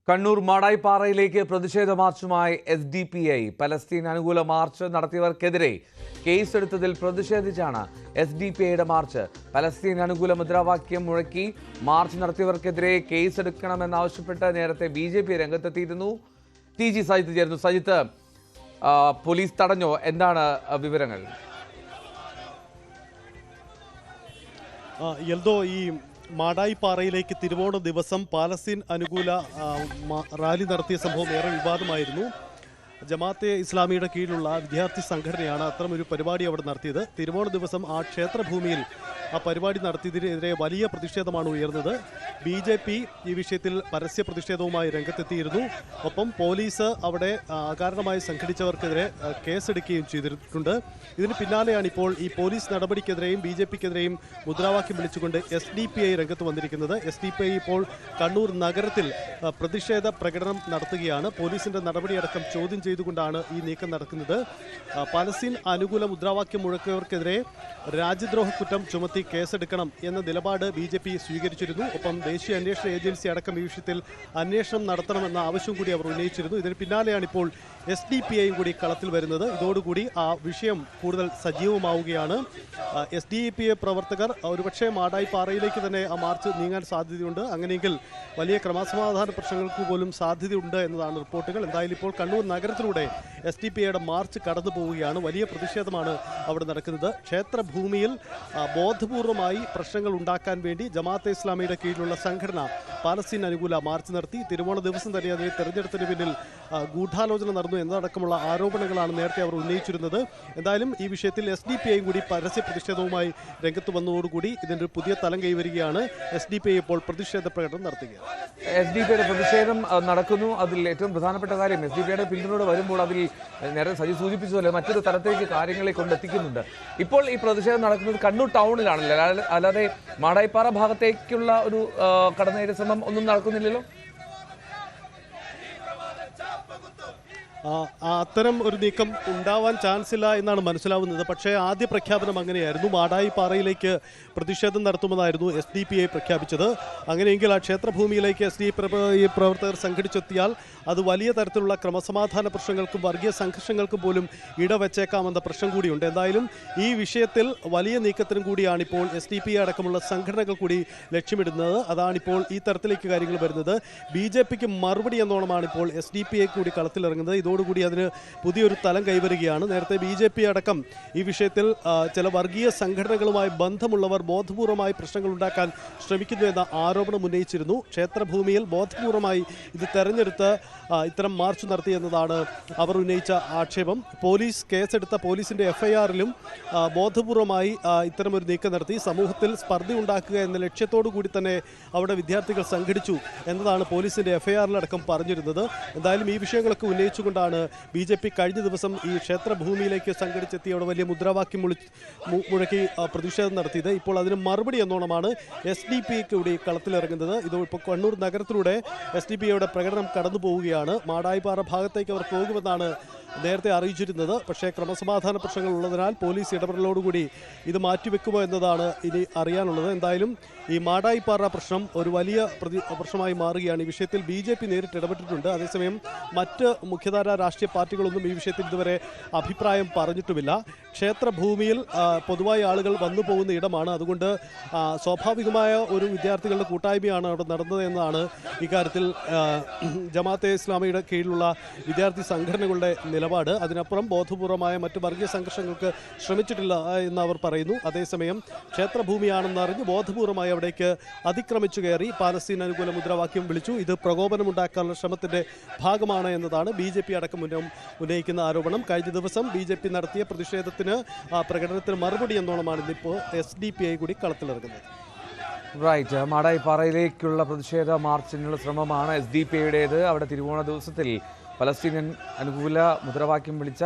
കണ്ണൂർ മാടായിപ്പാറയിലേക്ക് പ്രതിഷേധ മാർച്ചുമായി SDPI Palestine അനുകൂല March നടത്തിയവർക്കെതിരെ കേസെടുത്തതിൽ പ്രതിഷേധിച്ചാണ് SDPIയുടെ മാർച്ച്. പലസ്തീൻ അനുകൂല മുദ്രാവാക്യം മുഴക്കി മാർച്ച് നടത്തിയവർക്കെതിരെ കേസെടുക്കണമെന്നാവശ്യപ്പെട്ട് നേരത്തെ BJP രംഗത്തെത്തിയിരുന്നു. TG സജിത്ത് ചേർന്നു. സജിത്ത്, പോലീസ് തടഞ്ഞോ? എന്താണ് വിവരങ്ങൾ? ഈ മാടായിപ്പാറയിലേക്ക് തിരുവോണ ദിവസം പാലസ്തീൻ അനുകൂല റാലി നടത്തിയ സംഭവം ഏറെ വിവാദമായിരുന്നു. ജമാഅത്തെ ഇസ്ലാമിയുടെ കീഴിലുള്ള വിദ്യാർത്ഥി സംഘടനയാണ് അത്തരമൊരു പരിപാടി അവിടെ നടത്തിയത്. തിരുവോണ ദിവസം ആ ക്ഷേത്രഭൂമിയിൽ ആ പരിപാടി നടത്തിയതിനെതിരെ വലിയ പ്രതിഷേധമാണ് ഉയർന്നത്. BJP ഈ വിഷയത്തിൽ പരസ്യ പ്രതിഷേധവുമായി രംഗത്തെത്തിയിരുന്നു. ഒപ്പം പോലീസ് അവിടെ അകാരണമായി സംഘടിച്ചവർക്കെതിരെ കേസെടുക്കുകയും ചെയ്തിട്ടുണ്ട്. ഇതിന് പിന്നാലെയാണ് ഇപ്പോൾ ഈ പോലീസ് നടപടിക്കെതിരെയും BJPക്കെതിരെയും മുദ്രാവാക്യം വിളിച്ചുകൊണ്ട് SDPI രംഗത്ത് വന്നിരിക്കുന്നത്. SDPI ഇപ്പോൾ കണ്ണൂർ നഗരത്തിൽ പ്രതിഷേധ പ്രകടനം നടത്തുകയാണ്. പോലീസിന്റെ നടപടിയടക്കം ചോദ്യം ചെയ്തുകൊണ്ടാണ് ഈ നീക്കം നടക്കുന്നത്. പലസ്തീൻ അനുകൂല മുദ്രാവാക്യം മുഴക്കിയവർക്കെതിരെ രാജ്യദ്രോഹ കുറ്റം ചുമത്തി കേസെടുക്കണം എന്ന നിലപാട് BJP സ്വീകരിച്ചിരുന്നു. ഒപ്പം ദേശീയ അന്വേഷണ ഏജൻസി അടക്കം ഈ വിഷയത്തിൽ അന്വേഷണം നടത്തണമെന്ന ആവശ്യം കൂടി അവർ ഉന്നയിച്ചിരുന്നു. ഇതിന് പിന്നാലെയാണ് ഇപ്പോൾ SDPIയും കൂടി കളത്തിൽ വരുന്നത്. ഇതോടുകൂടി ആ വിഷയം കൂടുതൽ സജീവമാവുകയാണ്. SDPI പ്രവർത്തകർ ഒരുപക്ഷെ മാടായിപ്പാറയിലേക്ക് തന്നെ ആ മാർച്ച് നീങ്ങാൻ സാധ്യതയുണ്ട്. അങ്ങനെയെങ്കിൽ വലിയ ക്രമസമാധാന പ്രശ്നങ്ങൾക്ക് പോലും സാധ്യതയുണ്ട് എന്നതാണ് റിപ്പോർട്ടുകൾ. എന്തായാലും ഇപ്പോൾ കണ്ണൂർ നഗരത്തിലൂടെ SDPIയുടെ മാർച്ച് കടന്നു പോവുകയാണ്. വലിയ പ്രതിഷേധമാണ് അവിടെ നടക്കുന്നത്. ക്ഷേത്രഭൂമിയിൽ ബോധപൂർവമായി പ്രശ്നങ്ങൾ ഉണ്ടാക്കാൻ വേണ്ടി ജമാഅത്തെ ഇസ്ലാമിയുടെ കീഴിലുള്ള സംഘടന പാലസ്തീൻ അനുകൂല മാർച്ച് നടത്തി. തിരുവോണ ദിവസം തന്നെ അതിനെ തെരഞ്ഞെടുത്തതിന് പിന്നിൽ ഗൂഢാലോചന നടന്നു എന്നതടക്കമുള്ള ആരോപണങ്ങളാണ് നേരത്തെ അവർ ഉന്നയിച്ചിരുന്നത്. എന്തായാലും ഈ വിഷയത്തിൽ SDPIയും കൂടി പരസ്യ പ്രതിഷേധവുമായി രംഗത്ത് വന്നതോടുകൂടി ഇതിൻ്റെ പുതിയ തലം കൈവരികയാണ്. SDPI ഇപ്പോൾ പ്രതിഷേധ പ്രകടനം നടത്തുകയാണ്. SDPIയുടെ പ്രതിഷേധം നടക്കുന്നു. അതിൽ ഏറ്റവും പ്രധാനപ്പെട്ട കാര്യം SDPIയുടെ പിന്തുണയോടെ വരുമ്പോൾ അതിൽ നേരത്തെ സജി സൂചിപ്പിച്ചതുപോലെ മറ്റൊരു തലത്തേക്ക് കാര്യങ്ങളെ കൊണ്ടെത്തിക്കുന്നുണ്ട്. ഇപ്പോൾ ഈ പ്രതിഷേധം നടക്കുന്നത് കണ്ണൂർ ടൗണിലാണല്ലോ, അല്ലാതെ മാടായിപ്പാറ ഭാഗത്തേക്കുള്ള ഒരു കടന്നുകയറ്റ ശ്രമം ഒന്നും നടക്കുന്നില്ലല്ലോ. അത്തരം ഒരു നീക്കം ഉണ്ടാവാൻ ചാൻസ് ഇല്ല എന്നാണ് മനസ്സിലാവുന്നത്. പക്ഷേ ആദ്യ പ്രഖ്യാപനം അങ്ങനെയായിരുന്നു. മാടായിപ്പാറയിലേക്ക് പ്രതിഷേധം നടത്തുമെന്നായിരുന്നു SDPI പ്രഖ്യാപിച്ചത്. അങ്ങനെയെങ്കിൽ ആ ക്ഷേത്രഭൂമിയിലേക്ക് SDPI പ്രവർത്തകർ സംഘടിച്ചെത്തിയാൽ അത് വലിയ തരത്തിലുള്ള ക്രമസമാധാന പ്രശ്നങ്ങൾക്കും വർഗീയ സംഘർഷങ്ങൾക്കും പോലും ഇടവച്ചേക്കാമെന്ന പ്രശ്നം കൂടിയുണ്ട്. എന്തായാലും ഈ വിഷയത്തിൽ വലിയ നീക്കത്തിനും കൂടിയാണ് ഇപ്പോൾ SDPI അടക്കമുള്ള സംഘടനകൾ കൂടി ലക്ഷ്യമിടുന്നത്. അതാണിപ്പോൾ ഈ തരത്തിലേക്ക് കാര്യങ്ങൾ വരുന്നത്. BJPക്ക് മറുപടി എന്നോണമാണ് ഇപ്പോൾ SDPI കൂടി കളത്തിലിറങ്ങുന്നത്. ഇതോടുകൂടി അതിന് പുതിയൊരു തലം കൈവരികയാണ്. നേരത്തെ BJP അടക്കം ഈ വിഷയത്തിൽ ചില വർഗീയ സംഘടനകളുമായി ബന്ധമുള്ളവർ ബോധപൂർവമായി പ്രശ്നങ്ങൾ ഉണ്ടാക്കാൻ ശ്രമിക്കുന്നു എന്ന ആരോപണം ഉന്നയിച്ചിരുന്നു. ക്ഷേത്രഭൂമിയിൽ ബോധപൂർവമായി ഇത് തെരഞ്ഞെടുത്ത് ഇത്തരം മാർച്ച് നടത്തി എന്നതാണ് അവർ ഉന്നയിച്ച ആക്ഷേപം. പോലീസ് കേസെടുത്ത പോലീസിന്റെ FIRലും ബോധപൂർവമായി ഇത്തരമൊരു നീക്കം നടത്തി സമൂഹത്തിൽ സ്പർദ്ധ ഉണ്ടാക്കുക എന്ന ലക്ഷ്യത്തോടു കൂടി തന്നെ അവിടെ വിദ്യാർത്ഥികൾ സംഘടിച്ചു എന്നതാണ് പോലീസിന്റെ FIRലടക്കം പറഞ്ഞിരുന്നത്. എന്തായാലും ഈ വിഷയങ്ങളൊക്കെ ഉന്നയിച്ചുകൊണ്ടാണ് BJP കഴിഞ്ഞ ദിവസം ഈ ക്ഷേത്രഭൂമിയിലേക്ക് സംഘടിച്ചെത്തി അവിടെ വലിയ മുദ്രാവാക്യം മുഴക്കി പ്രതിഷേധം നടത്തിയത്. ഇപ്പോൾ അതിന് മറുപടി എന്നോണമാണ് SDPI കൂടി കളത്തിലിറങ്ങുന്നത്. ഇത് ഇപ്പോൾ കണ്ണൂർ നഗരത്തിലൂടെ SDPIയുടെ പ്രകടനം കടന്നു പോവുകയാണ്. മാടായിപ്പാറ ഭാഗത്തേക്ക് അവർ പോകുമെന്നാണ് നേരത്തെ അറിയിച്ചിരുന്നത്. പക്ഷേ ക്രമസമാധാന പ്രശ്നങ്ങൾ ഉള്ളതിനാൽ പോലീസ് ഇടപെടലോടുകൂടി ഇത് മാറ്റിവെക്കുമോ എന്നതാണ് ഇനി അറിയാനുള്ളത്. എന്തായാലും ഈ മാടായിപ്പാറ പ്രശ്നം ഒരു വലിയ പ്രശ്നമായി മാറുകയാണ്. ഈ വിഷയത്തിൽ BJP നേരിട്ട് ഇടപെട്ടിട്ടുണ്ട്. അതേസമയം മറ്റ് മുഖ്യധാര രാഷ്ട്രീയ പാർട്ടികളൊന്നും ഈ വിഷയത്തിൽ ഇതുവരെ അഭിപ്രായം പറഞ്ഞിട്ടുമില്ല. ക്ഷേത്രഭൂമിയിൽ പൊതുവായി ആളുകൾ വന്നു പോകുന്ന ഇടമാണ്. അതുകൊണ്ട് സ്വാഭാവികമായ ഒരു വിദ്യാർത്ഥികളുടെ കൂട്ടായ്മയാണ് അവിടെ നടന്നത് എന്നാണ് ഇക്കാര്യത്തിൽ ജമാഅത്തെ ഇസ്ലാമിയുടെ കീഴിലുള്ള വിദ്യാർത്ഥി സംഘടനകളുടെ നിലപാട്. അതിനപ്പുറം ബോധപൂർവമായ മറ്റ് വർഗീയ സംഘർഷങ്ങൾക്ക് ശ്രമിച്ചിട്ടില്ല എന്ന് അവർ പറയുന്നു. അതേസമയം ക്ഷേത്രഭൂമിയാണെന്ന് അറിഞ്ഞ് ബോധപൂർവമായി അവിടേക്ക് അതിക്രമിച്ചു കയറി പാലസ്തീൻ അനുകൂല മുദ്രാവാക്യം വിളിച്ചു. ഇത് പ്രകോപനമുണ്ടാക്കാനുള്ള ശ്രമത്തിന്റെ ഭാഗമാണ് എന്നതാണ് BJP അടക്കം ഉന്നയിക്കുന്ന ആരോപണം. കഴിഞ്ഞ ദിവസം BJP നടത്തിയ പ്രകടനത്തിന് മറുപടി എന്നോണമാണ് ഇതിപ്പോൾ SDPI കൂടി കളത്തിലിറങ്ങുന്നത്. റൈറ്റ്, മാടായിപ്പാറയിലേക്കുള്ള പ്രതിഷേധ മാർച്ചിനുള്ള ശ്രമമാണ് SDPIയുടേത്. അവിടെ തിരുവോണ ദിവസത്തിൽ പലസ്തീൻ അനുകൂല മുദ്രാവാക്യം വിളിച്ച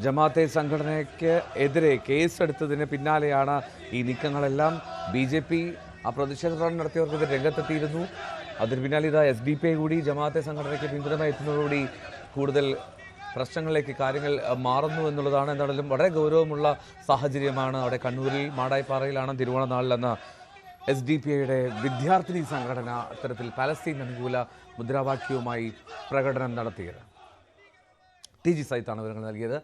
ജമാഅത്തെ സംഘടനയ്ക്ക് എതിരെ കേസെടുത്തതിന് പിന്നാലെയാണ് ഈ നീക്കങ്ങളെല്ലാം. BJP ആ പ്രതിഷേധ പ്രകടനം നടത്തിയവർക്കെതിരെ രംഗത്തെത്തിയിരുന്നു. അതിന് പിന്നാലെ ഇതാ SDPI കൂടി ജമാഅത്തെ സംഘടനയ്ക്ക് പിന്തുണമായി എത്തുന്നതോടുകൂടി കൂടുതൽ പ്രശ്നങ്ങളിലേക്ക് കാര്യങ്ങൾ മാറുന്നു എന്നുള്ളതാണ്. എന്താണെങ്കിലും വളരെ ഗൗരവമുള്ള സാഹചര്യമാണ് അവിടെ കണ്ണൂരിൽ മാടായിപ്പാറയിലാണ് തിരുവോണ നാളിലെന്ന് SDPIയുടെ വിദ്യാർത്ഥിനി സംഘടന അത്തരത്തിൽ പലസ്തീൻ അനുകൂല മുദ്രാവാക്യവുമായി പ്രകടനം നടത്തിയത്. TG സൈത്താണ് വിവരങ്ങൾ നൽകിയത്.